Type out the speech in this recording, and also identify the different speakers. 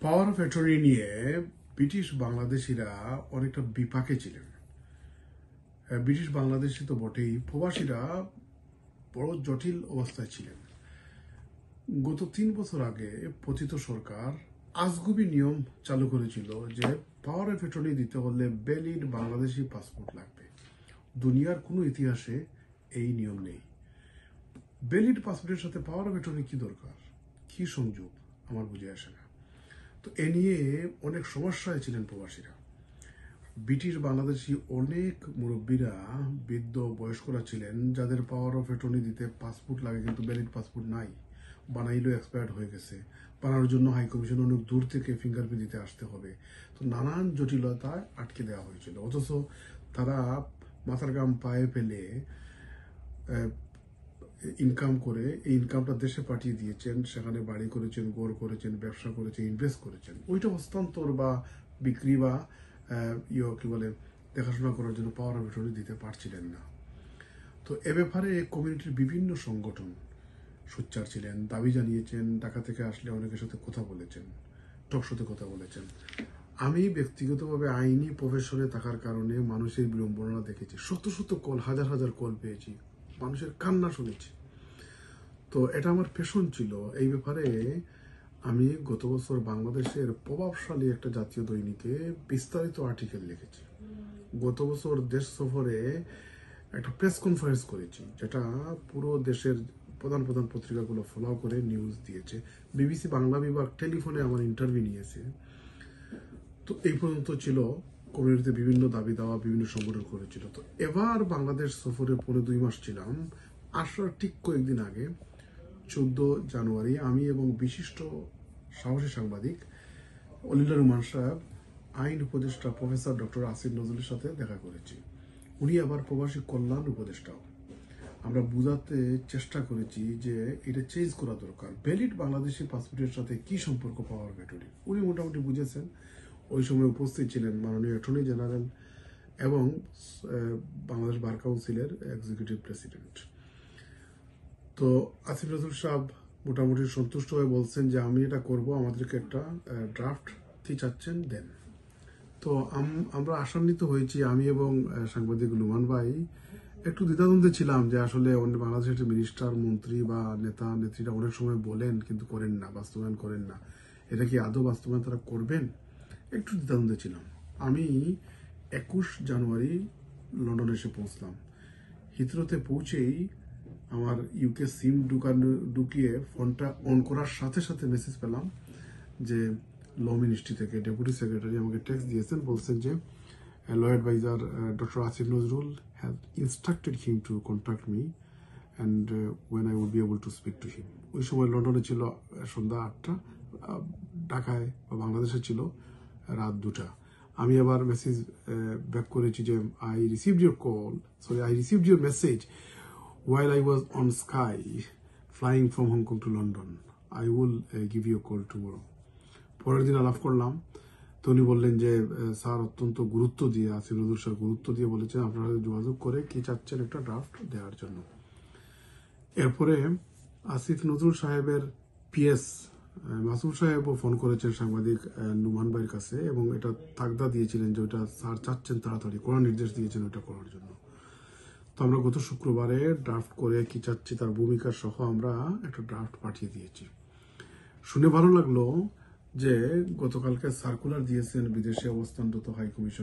Speaker 1: Power of attorney নিয়ে British বাংলাদেশিরা অনেকটা বিপাকে ছিলেন। ব্রিটিশ বাংলাদেশি তো বটেই, প্রবাসীরা বড় জটিল অবস্থায় ছিলেন। গত 3 বছর আগে পতিত সরকার আজগুবি নিয়ম চালু করেছিল যে পাওয়ার অফ অ্যাটর্নি দিতে হলে ভ্যালিড বাংলাদেশি পাসপোর্ট লাগবে। দুনিয়ার কোনো ইতিহাসে এই নিয়ম নেই। ভ্যালিড পাসপোর্টের সাথে পাওয়ার অফ অ্যাটর্নি কি দরকার, কি সংযোগ, আমার বুঝে আসে না। তো এ নিয়ে অনেক সমস্যায় ছিলেন প্রবাসীরা। ব্রিটিশ বাংলাদেশি অনেক মুরব্বীরা, বৃদ্ধ বয়স্করা ছিলেন যাদের পাওয়ার অফ অ্যাটর্নি দিতে পাসপোর্ট লাগে, কিন্তু ভ্যালিড পাসপোর্ট নাই, বানাইলেও এক্সপায়ার্ড হয়ে গেছে। বানানোর জন্য হাই কমিশন অনেক দূর থেকে ফিঙ্গারপ্রিন্ট দিতে আসতে হবে। তো নানান জটিলতায় আটকে দেওয়া হয়েছিল। অথচ তারা মাথার গাম পায়ে ফেলে ইনকাম করে এই ইনকামটা দেশে পাঠিয়ে দিয়েছেন, সেখানে বাড়ি করেছেন, ঘর করেছেন, ব্যবসা করেছেন, ইনভেস্ট করেছেন। ওইটা হস্তান্তর বা বিক্রি বা কি বলে দেখাশোনা করার জন্য পাওয়ার অফ অ্যাটর্নি দিতে পারছিলেন না। তো এ ব্যাপারে কমিউনিটির বিভিন্ন সংগঠন সোচ্চার ছিলেন, দাবি জানিয়েছেন, ঢাকা থেকে আসলে অনেকের সাথে কথা বলেছেন, টকশোতে কথা বলেছেন। আমি ব্যক্তিগতভাবে আইনি প্রফেশনে থাকার কারণে মানুষের বিড়ম্বনা দেখেছি, শত শত কল, হাজার হাজার কল পেয়েছি, মানুষের কান্না শুনেছি। তো এটা আমার প্যাশন ছিল। এই ব্যাপারে আমি গত বছর বাংলাদেশের প্রভাবশালী একটা জাতীয় দৈনিকে বিস্তারিত আর্টিকেল লিখেছি। গত বছর দেশ সফরে একটা প্রেস কনফারেন্স করেছি, যেটা পুরো দেশের প্রধান প্রধান পত্রিকাগুলো ফলো করে নিউজ দিয়েছে। বিবিসি বাংলা বিভাগ টেলিফোনে আমার ইন্টারভিউ নিয়েছে। তো এই পর্যন্ত ছিল। কমিউনিটিতে বিভিন্ন দাবি দেওয়া, বিভিন্ন সংগঠন করেছিল। তো এবার বাংলাদেশ সফরে 2.5 মাস ছিলাম। আসার ঠিক কয়েকদিন আগে 14 জানুয়ারি আমি এবং বিশিষ্ট সাহসী সাংবাদিক অলিউল্লাহ রহমান সাহেব, আইন উপদেষ্টা প্রফেসর ডক্টর আসিফ নজরুলের সাথে দেখা করেছি। উনি আবার প্রবাসী কল্যাণ উপদেষ্টাও। আমরা বুঝাতে চেষ্টা করেছি যে এটা চেঞ্জ করা দরকার, ভ্যালিড বাংলাদেশি পাসপোর্টের সাথে কি সম্পর্ক পাওয়ার অ্যাটর্নি। উনি মোটামুটি বুঝেছেন। ওই সময় উপস্থিত ছিলেন মাননীয় অ্যাটর্নি জেনারেল এবং বাংলাদেশ বার কাউন্সিলের এক্সিকিউটিভ প্রেসিডেন্ট। তো আসিফ নজরুল সাহেব মোটামুটি সন্তুষ্ট হয়ে বলছেন যে আমি এটা করব, আমাদেরকে একটা ড্রাফট চাচ্ছেন দেন। তো আমরা আশান্বিত হয়েছি। আমি এবং সাংবাদিক লুমান ভাই একটু দ্বিধাদ্বন্দ্বে ছিলাম যে আসলে বাংলাদেশের মিনিস্টার, মন্ত্রী বা নেতা নেত্রীরা অনেক সময় বলেন কিন্তু করেন না, বাস্তবায়ন করেন না। এটা কি আদৌ বাস্তবায়ন তারা করবেন? একটু দ্বিধাদ্বন্দ্বে ছিলাম। আমি 21 জানুয়ারি লন্ডনে এসে পৌঁছলাম। হিথ্রোতে পৌঁছেই আমার ইউকে সিম ঢুকিয়ে ফোনটা অন করার সাথে সাথে মেসেজ পেলাম যে ল মিনিস্ট্রি থেকে ডেপুটি সেক্রেটারি আমাকে টেক্সট দিয়েছেন, বলছেন যে law adviser doctor Asif Nazrul has instructed him to contact me and when I would be able to speak to him. ওই সময় লন্ডনে ছিল সন্ধ্যা 8টা, ঢাকায় বা বাংলাদেশে ছিল রাত 2টা। আমি আবার মেসেজ ব্যাক করেছি যে I received your message while I was on Sky flying from Hong Kong to London. I will give you a call tomorrow. পরের দিন আলাপ করলাম। তো উনি বললেন যে স্যার অত্যন্ত গুরুত্ব দিয়ে, আসিফ নজরুল স্যার গুরুত্ব দিয়ে বলেছেন আপনারা যোগাযোগ করে কি চাচ্ছেন একটা ড্রাফট দেওয়ার জন্য। এরপরে আসিফ নজরুল সাহেবের পিএস মাসুম সাহেবও ফোন করেছেন সাংবাদিক নুমান ভাইয়ের কাছে এবং এটা তাগদা দিয়েছিলেন যে ওটা স্যার চাচ্ছেন তাড়াতাড়ি, কড়া নির্দেশ দিয়েছেন ওটা করার জন্য। তো আমরা গত শুক্রবারে ড্রাফট করে কি চাচ্ছি তার ভূমিকা সহ আমরা একটা ড্রাফট পাঠিয়ে দিয়েছি। শুনে ভালো লাগলো যে গতকালকে সার্কুলার দিয়েছেন বিদেশে অবস্থানরত হাই কমিশন।